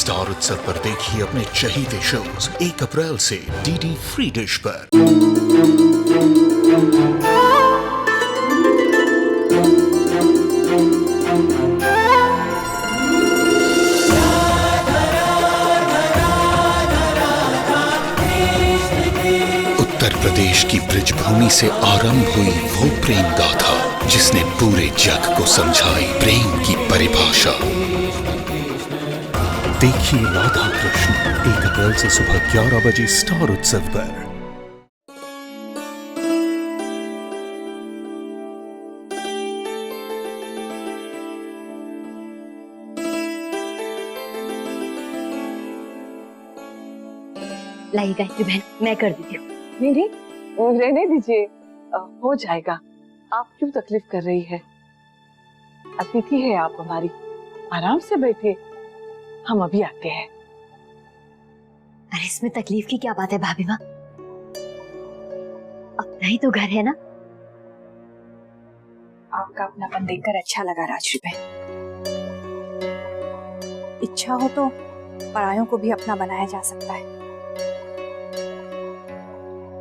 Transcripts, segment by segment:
Star उत्सव पर देखिए अपने चहीते शोज 1 अप्रैल से डीडी फ्री डिश पर। उत्तर प्रदेश की ब्रजभूमि से आरंभ हुई वो प्रेम गाथा जिसने पूरे जग को समझाई प्रेम की परिभाषा। देखिए राधा कृष्ण 1 अप्रैल से सुबह 11 बजे स्टार उत्सव पर। लाइए गायत्री बहन, मैं कर देती हूँ। नहीं, रहने दीजिए, हो जाएगा। आप क्यों तकलीफ कर रही है? अतिथि है आप हमारी, आराम से बैठे, हम अभी आते हैं। अरे इसमें तकलीफ की क्या बात है भाभी माँ, अपना ही तो घर है ना। आपका अपनापन देखकर अच्छा लगा राजश्री बहन। इच्छा हो तो परायों को भी अपना बनाया जा सकता है।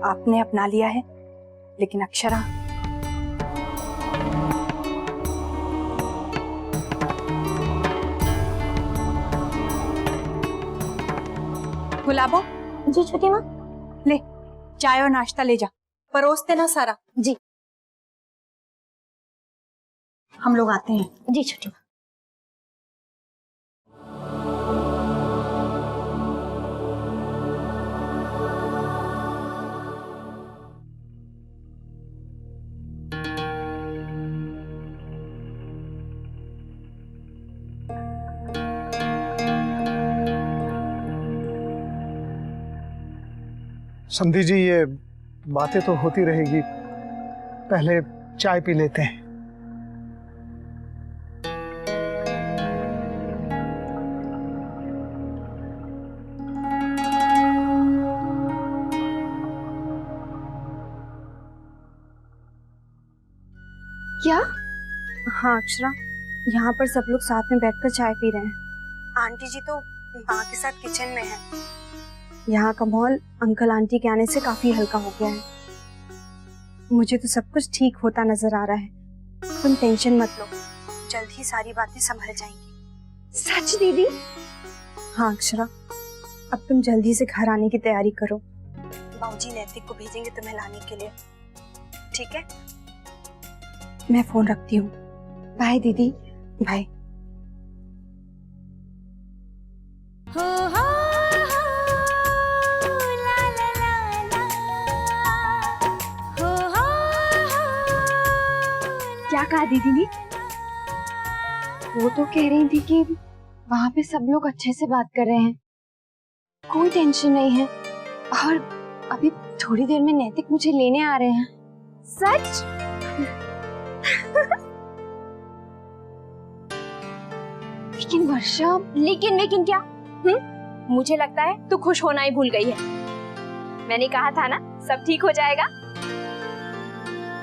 आपने अपना लिया है, लेकिन अक्षरा गुलाबो। जी छोटी माँ। ले चाय और नाश्ता ले जा, परोस देना सारा। जी। हम लोग आते हैं। जी छोटी माँ। समधी जी, ये बातें तो होती रहेगी, पहले चाय पी लेते हैं। क्या? हाँ अक्षरा, यहाँ पर सब लोग साथ में बैठकर चाय पी रहे हैं। आंटी जी तो माँ के साथ किचन में है। यहाँ का माहौल अंकल आंटी के आने से काफी हल्का हो गया है। मुझे तो सब कुछ ठीक होता नजर आ रहा है। तुम टेंशन मत लो, जल्द ही सारी बातें संभल जाएंगी। सच दीदी? हाँ अक्षरा, अब तुम जल्दी से घर आने की तैयारी करो। बाबूजी नैतिक को भेजेंगे तुम्हें लाने के लिए, ठीक है? मैं फोन रखती हूँ। बाय दीदी। बाय। क्या कहा दीदी ने? वो तो कह रही थी कि वहाँ पे सब लोग अच्छे से बात कर रहे हैं, कोई टेंशन नहीं है, और अभी थोड़ी देर में नैतिक मुझे लेने आ रहे हैं। सच? लेकिन वर्षा, लेकिन क्या? मुझे लगता है तू खुश होना ही भूल गई है। मैंने कहा था ना सब ठीक हो जाएगा।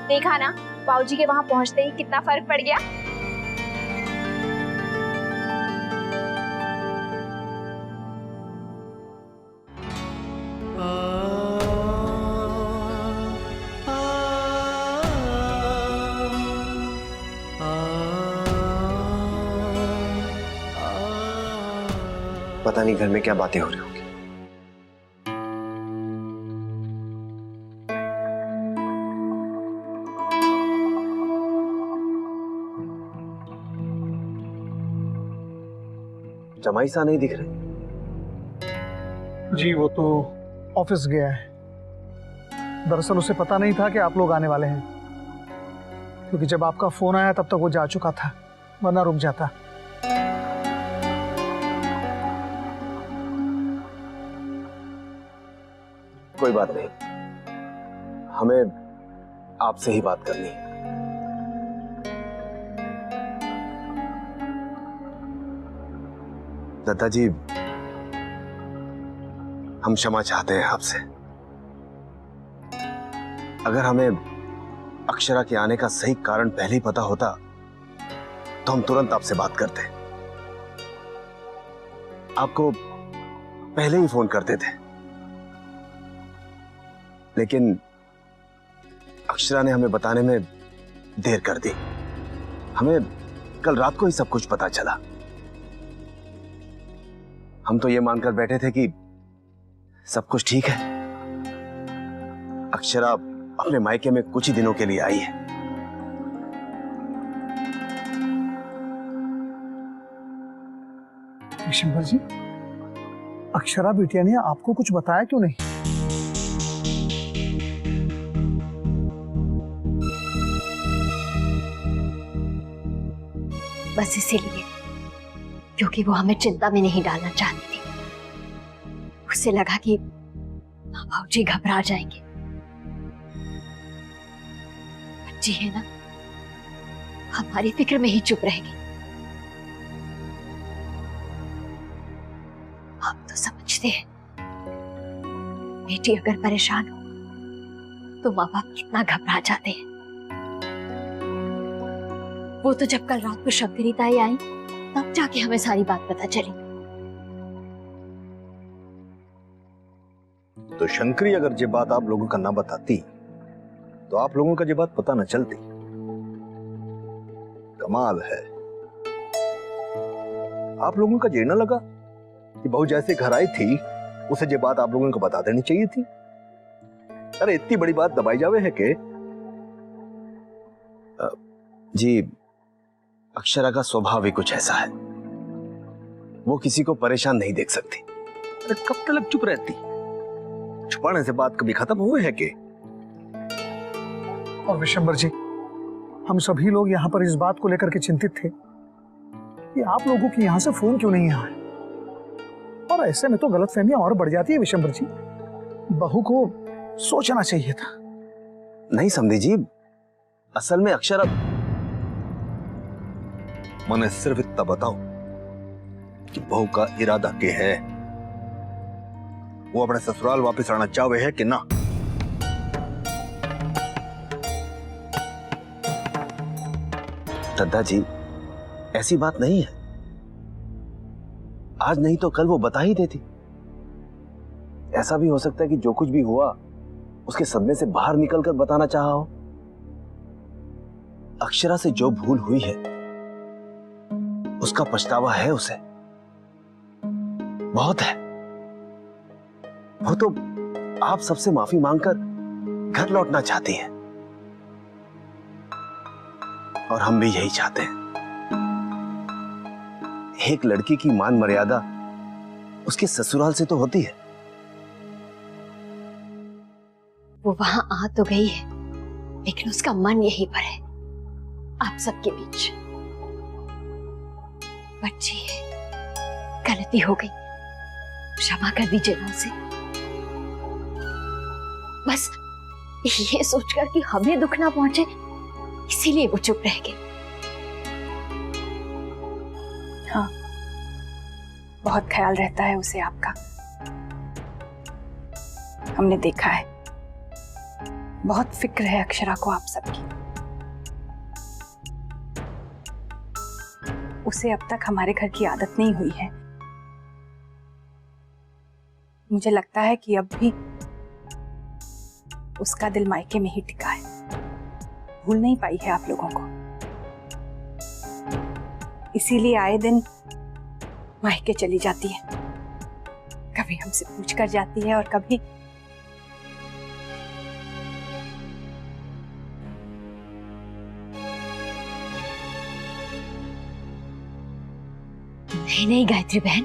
देखा ना बाबूजी के वहां पहुंचते ही कितना फर्क पड़ गया। पता नहीं घर में क्या बातें हो रही होंगी। जमाई सा नहीं दिख रहे। जी वो तो ऑफिस गया है। दरअसल उसे पता नहीं था कि आप लोग आने वाले हैं, क्योंकि जब आपका फोन आया तब तक वो जा चुका था, वरना रुक जाता। कोई बात नहीं, हमें आपसे ही बात करनी है। दत्ता जी, हम क्षमा चाहते हैं आपसे। अगर हमें अक्षरा के आने का सही कारण पहले ही पता होता तो हम तुरंत आपसे बात करते। आपको पहले ही फोन करते थे, लेकिन अक्षरा ने हमें बताने में देर कर दी। हमें कल रात को ही सब कुछ पता चला। हम तो ये मानकर बैठे थे कि सब कुछ ठीक है। अक्षरा अपने मायके में कुछ ही दिनों के लिए आई है। विशंबर जी, अक्षरा बिटिया ने आपको कुछ बताया क्यों नहीं? बस इसीलिए, क्योंकि वो हमें चिंता में नहीं डालना चाहती थी। उसे लगा कि भाऊजी घबरा जाएंगे। बच्ची है ना, हमारी फिक्र में ही चुप रहेगी। हम तो समझते हैं बेटी अगर परेशान हो तो माँ बाप कितना घबरा जाते हैं। वो तो जब कल रात को शब्दरी ताई आई तब जाके हमें सारी बात पता चली। तो शंकरी अगर ये बात आप लोगों का ना बताती तो आप लोगों का ये बात पता न चलती। कमाल है, आप लोगों का ये ना लगा कि बहू जैसे घर आई थी उसे ये बात आप लोगों को बता देनी चाहिए थी। अरे इतनी बड़ी बात दबाई जावे है के? जी, अक्षरा का स्वभाव ही कुछ ऐसा है, वो किसी को परेशान नहीं देख सकती। अरे कब तक चुप रहती? छुपाने से बात कभी खत्म हुए है के? और विशंबर जी, हम सभी लोग यहाँ पर इस बात को लेकर के चिंतित थे कि आप लोगों की यहाँ से फोन क्यों नहीं आया। और ऐसे में तो गलतफहमियां और बढ़ जाती है विशंबर जी। बहू को सोचना चाहिए था। नहीं समझी जी, असल में अक्षरा, मैंने सिर्फ इतना बताओ कि बहू का इरादा क्या है। वो अपने ससुराल वापस आना चाहे है कि ना? दद्दा जी, ऐसी बात नहीं है। आज नहीं तो कल वो बता ही देती। ऐसा भी हो सकता है कि जो कुछ भी हुआ उसके सदमे से बाहर निकलकर बताना चाहा हो। अक्षरा से जो भूल हुई है उसका पछतावा है उसे, बहुत है। वो तो आप सबसे माफी मांगकर घर लौटना चाहती हैं और हम भी यही चाहते हैं। एक लड़की की मान मर्यादा उसके ससुराल से तो होती है। वो वहां आ तो गई है लेकिन उसका मन यहीं पर है, आप सबके बीच। बच्ची है, गलती हो गई, क्षमा कर दीजिए ना उसे। बस ये सोचकर कि हमें दुख ना पहुंचे इसीलिए वो चुप रह गई। हाँ, बहुत ख्याल रहता है उसे आपका, हमने देखा है। बहुत फिक्र है अक्षरा को आप सबकी। उसे अब तक हमारे घर की आदत नहीं हुई है। मुझे लगता है कि अब भी उसका दिल मायके में ही टिका है, भूल नहीं पाई है आप लोगों को। इसीलिए आए दिन मायके चली जाती है, कभी हमसे पूछ कर जाती है और कभी नहीं गायत्री बहन,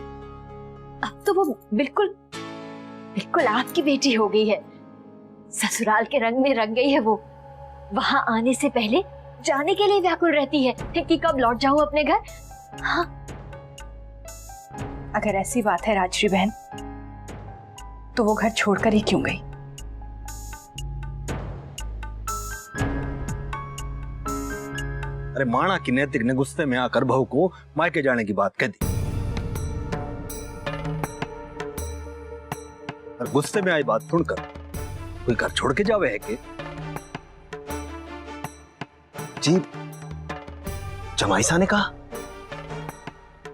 अब तो वो बिल्कुल बिल्कुल आपकी बेटी हो गई है। ससुराल के रंग में रंग गई है वो। वहां आने से पहले जाने के लिए व्याकुल रहती है कि कब लौट जाऊं अपने घर। हाँ, अगर ऐसी बात है राजश्री बहन, तो वो घर छोड़कर ही क्यों गई? अरे माणा की नैतिक ने गुस्से में आकर बहू को मायके जाने की बात कह दी। और गुस्से में आई बात सुनकर कोई घर छोड़ के जावे है कि? जी, जमाई सा ने कहा।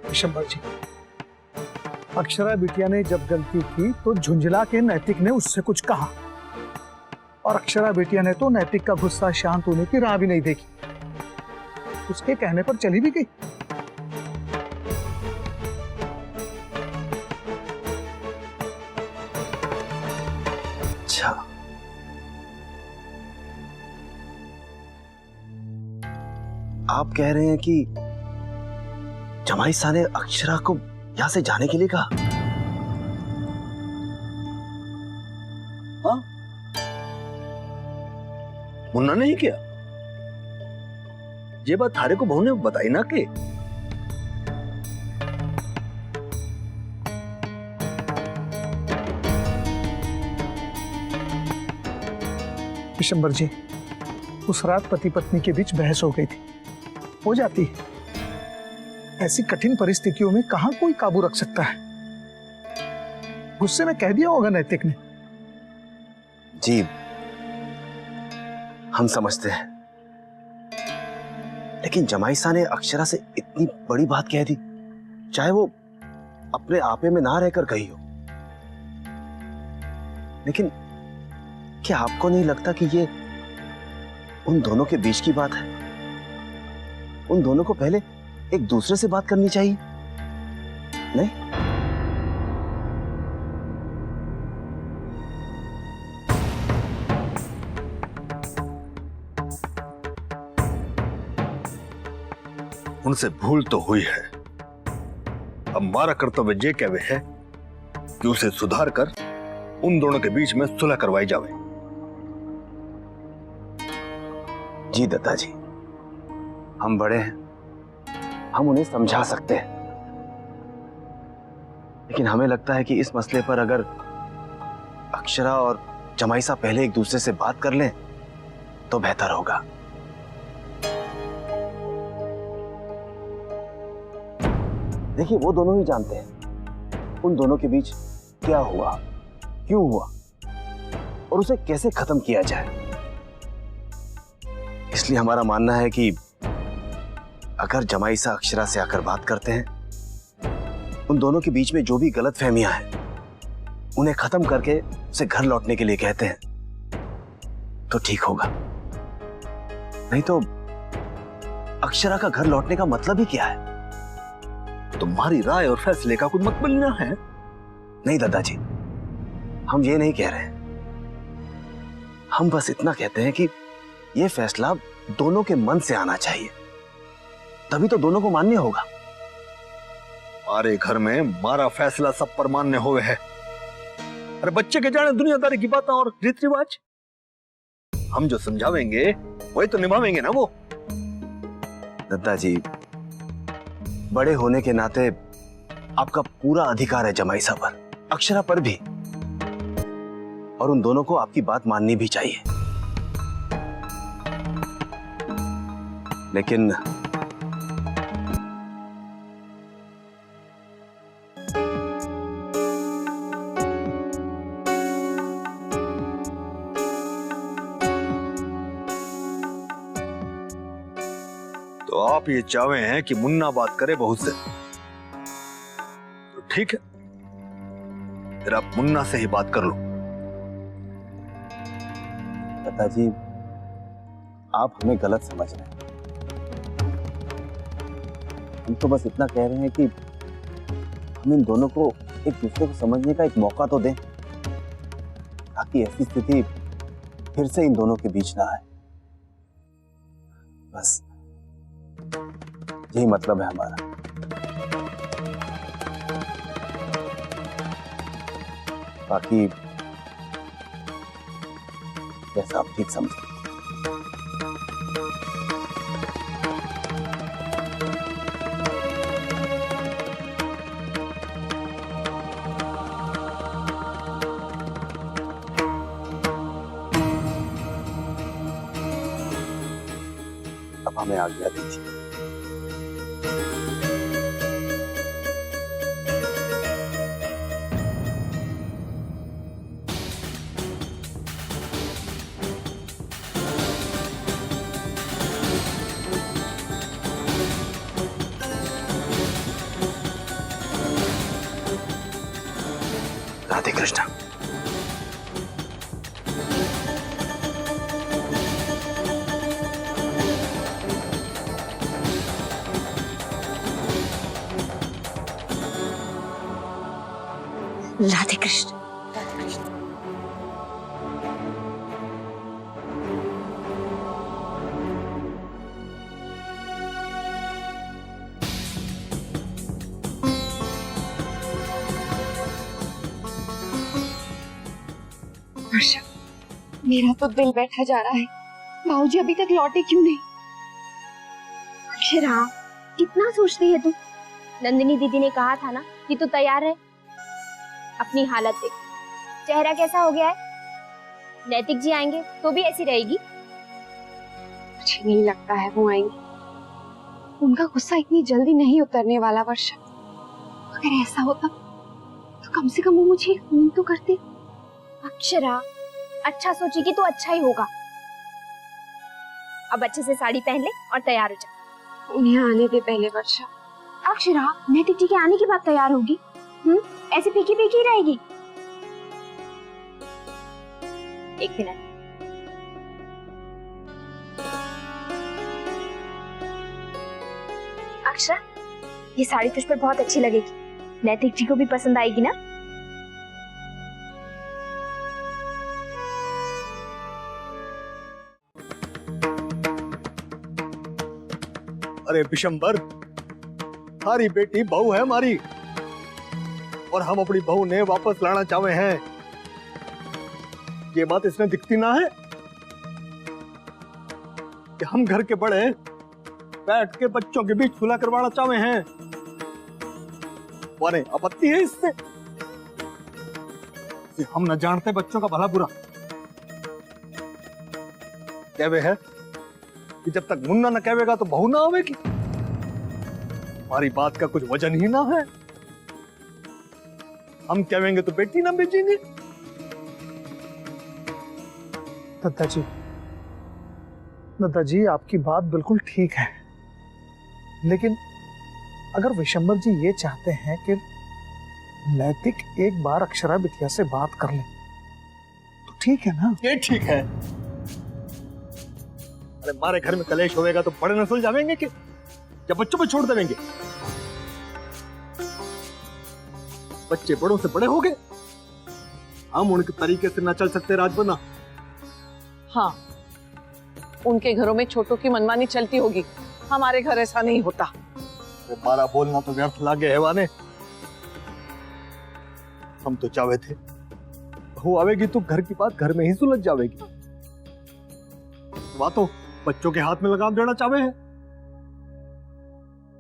विशंबर जी, अक्षरा बिटिया ने जब गलती की तो झुंझला के नैतिक ने उससे कुछ कहा, और अक्षरा बिटिया ने तो नैतिक का गुस्सा शांत होने की राह भी नहीं देखी, उसके कहने पर चली भी गई। अच्छा, आप कह रहे हैं कि जमाई साहब ने अक्षरा को यहां से जाने के लिए कहा? हाँ, मुन्ना नहीं किया। ये बात थारे को बहू ने बताई ना कि विशंबर जी, उस रात पति पत्नी के बीच बहस हो गई थी, हो जाती है। ऐसी कठिन परिस्थितियों में कहां कोई काबू रख सकता है। गुस्से में कह दिया होगा नैतिक ने। जी, हम समझते हैं, लेकिन जमाई साहब ने अक्षरा से इतनी बड़ी बात कह दी, चाहे वो अपने आपे में ना रहकर कही हो। लेकिन क्या आपको नहीं लगता कि ये उन दोनों के बीच की बात है? उन दोनों को पहले एक दूसरे से बात करनी चाहिए, नहीं? उनसे भूल तो हुई है। हमारा कर्तव्य ये कहवे है कि उसे सुधार कर उन दोनों के बीच में सुलह करवाई जावे। जी दत्ता जी, हम बड़े हैं, हम उन्हें समझा सकते हैं, लेकिन हमें लगता है कि इस मसले पर अगर अक्षरा और जमाई साहब पहले एक दूसरे से बात कर लें तो बेहतर होगा। देखिए, वो दोनों ही जानते हैं उन दोनों के बीच क्या हुआ, क्यों हुआ और उसे कैसे खत्म किया जाए। इसलिए हमारा मानना है कि अगर जमाई साहब अक्षरा से आकर बात करते हैं, उन दोनों के बीच में जो भी गलतफहमियां हैं उन्हें खत्म करके उसे घर लौटने के लिए कहते हैं, तो ठीक होगा। नहीं तो अक्षरा का घर लौटने का मतलब ही क्या है? तुम्हारी राय और फैसले का कोई मतलब ना है। नहीं दादाजी, हम ये नहीं कह रहे हैं, हम बस इतना कहते हैं कि यह फैसला दोनों के मन से आना चाहिए, तभी तो दोनों को मान्य होगा। हमारे घर में हमारा फैसला सब पर मान्य हुए है। अरे बच्चे के जाने दुनियादारी की बातें और रीत रिवाज, हम जो समझावेंगे वही तो निभावेंगे ना वो। दादाजी, बड़े होने के नाते आपका पूरा अधिकार है जमाई साहब पर, अक्षरा पर भी, और उन दोनों को आपकी बात माननी भी चाहिए। लेकिन तो आप ये चाहते हैं कि मुन्ना बात करे बहू से, तो ठीक है, फिर आप मुन्ना से ही बात कर लो। दादाजी, आप हमें गलत समझ रहे हैं। हम तो बस इतना कह रहे हैं कि हम इन दोनों को एक दूसरे को समझने का एक मौका तो दें, ताकि ऐसी स्थिति फिर से इन दोनों के बीच ना आए। बस यही मतलब है हमारा। बाकी जैसा आप ठीक समझें। अब हमें आज्ञा दीजिए। राधे कृष्णा। राधे कृष्ण। वर्षा, मेरा तो दिल बैठा जा रहा है। बाबूजी अभी तक लौटे क्यों नहीं? अक्षरा, कितना सोचती है तू? नंदिनी दीदी ने कहा था ना कि तू तैयार है। अपनी हालत देख, चेहरा कैसा हो गया है। नैतिक जी आएंगे तो भी ऐसी रहेगी। मुझे नहीं लगता है वो आएंगे। उनका गुस्सा इतनी जल्दी नहीं उतरने वाला। वर्षा, अगर ऐसा होता तो कम से कम वो मुझे एक फोन तो करते। अक्षरा, अच्छा सोचेगी तो अच्छा ही होगा। अब अच्छे से साड़ी पहन ले और तैयार हो जा। उन्हें आने दे पहले। वर्षा, अक्षरा, नैतिक जी के आने के बाद तैयार होगी? ऐसे फीकी फीकी रहेगी? एक मिनट। अक्षरा, ये साड़ी तुझ पर बहुत अच्छी लगेगी। नैतिक जी को भी पसंद आएगी ना? अरे विशंबर, हमारी बेटी बहू है हमारी, और हम अपनी बहू ने वापस लाना चाहे हैं। ये बात इसमें दिखती ना है कि हम घर के बड़े बैठ के बच्चों के बीच सुलह करवाना चाहे हैं। वारे आपत्ति है इससे? कि हम न जानते बच्चों का भला बुरा। कहवे है कि जब तक मुन्ना न कहेगा तो बहू ना आवेगी। हमारी बात का कुछ वजन ही ना है। हम कहेंगे तो बेटी ना भेजेंगे। दत्ताजी, आपकी बात बिल्कुल ठीक है, लेकिन अगर विशंबर जी ये चाहते हैं कि नैतिक एक बार अक्षरा बिटिया से बात कर ले तो ठीक है ना? ये ठीक है। अरे हमारे घर में कलेश होएगा तो बड़े न सुलझावेंगे कि या बच्चों पे छोड़ देंगे? बच्चे बड़ों से बड़े हो गए, हम उनके तरीके से ना चल सकते राजबना। हाँ, उनके घरों में छोटों की मनमानी चलती होगी, हमारे घर ऐसा नहीं होता। हमारा बोलना तो व्यर्थ लागे है वाने। हम तो चाहे थे बहू आवेगी तो घर की बात घर में ही सुलझ जाएगी। बात तो बच्चों के हाथ में लगाम देना चाहे है।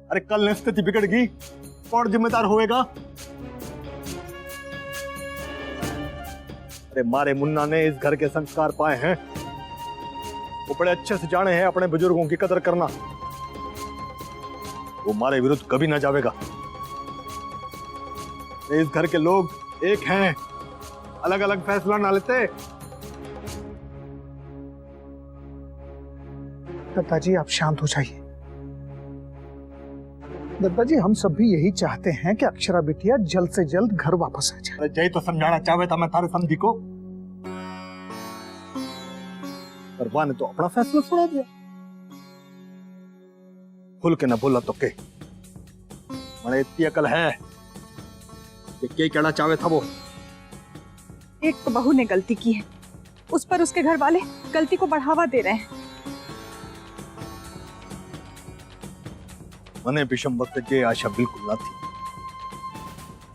अरे कल स्थिति बिगड़ गई, कौन जिम्मेदार होएगा? अरे मारे मुन्ना ने इस घर के संस्कार पाए हैं, वो बड़े अच्छे से जाने हैं अपने बुजुर्गों की कदर करना। वो हमारे विरुद्ध कभी ना जाएगा। इस घर के लोग एक हैं, अलग अलग फैसला ना लेते। दत्ताजी, आप शांत हो जाइए। दत्ताजी, हम सब भी यही चाहते हैं कि अक्षरा बिटिया जल्द से जल्द घर वापस आ जाए। अरे जय तो समझाना चाहे था मैं थारे समझी को, पर वाह ने तो अपना फैसला सुना दिया। खुल के ना बोला तो के मैंने इतनी अकल है कि क्या कहना चाहे था वो। एक तो बहू ने गलती की है, उस पर उसके घर वाले गलती को बढ़ावा दे रहे हैं। मैंने विशंबर से ये आशा बिल्कुल ना थी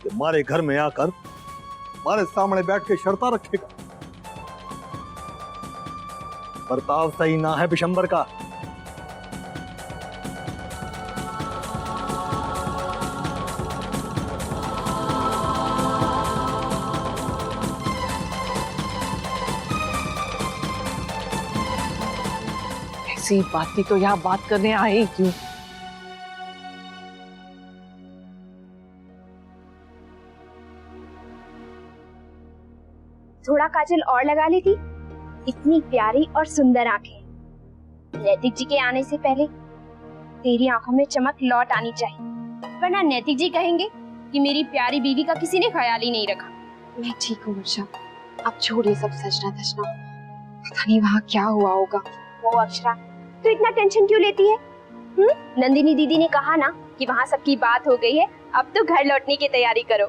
कि हमारे घर में आकर हमारे सामने बैठ के शर्ता रखेगा। बर्ताव सही ना है विशंबर का। ऐसी बातें तो यहाँ बात करने आए क्यों? थोड़ा काजल और लगा लेती। इतनी प्यारी और सुंदर आंखें। नैतिक जी के आने से पहले तेरी आंखों में चमक लौट आनी चाहिए, वरना नैतिक जी कहेंगे कि मेरी प्यारी बीवी का किसी ने ख्याल ही नहीं रखा। मैं ठीक हूँ वर्षा, अब छोड़िए सब सजना धजना। पता नहीं वहाँ क्या हुआ होगा। वो अक्षरा, तू इतना टेंशन क्यों लेती है? नंदिनी दीदी ने कहा ना कि वहाँ सबकी बात हो गई है, अब तो घर लौटने की तैयारी करो।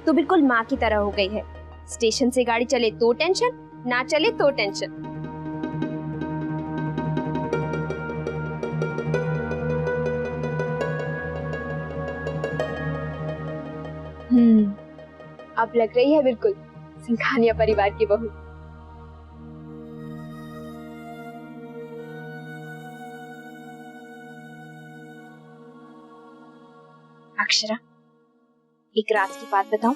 तू बिल्कुल माँ की तरह हो गई है। स्टेशन से गाड़ी चले तो टेंशन, ना चले तो टेंशन। अब लग रही है बिल्कुल सिंघानिया परिवार की बहू। अक्षरा, एक राज की बात बताऊं?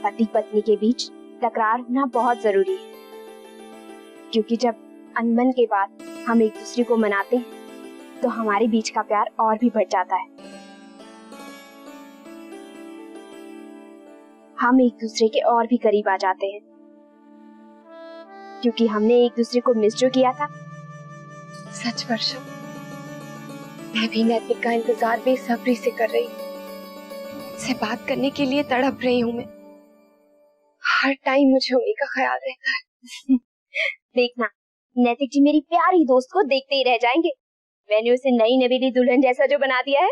पति पत्नी के बीच तकरार होना बहुत जरूरी है, क्योंकि जब अनबन के बाद हम एक दूसरे को मनाते हैं तो हमारे बीच का प्यार और भी बढ़ जाता है। हम एक दूसरे के और भी करीब आ जाते हैं, क्योंकि हमने एक दूसरे को मिस जो किया था। सच वर्षा, मैं भी नैतिक का इंतजार बेसब्री से कर रही हूँ। उससे बात करने के लिए तड़प रही हूँ मैं। हर टाइम मुझे उन्हीं का ख्याल रहता है। देखना, नैतिक जी मेरी प्यारी दोस्त को देखते ही रह जाएंगे। मैंने उसे नई नवेली दुल्हन जैसा जो बना दिया है।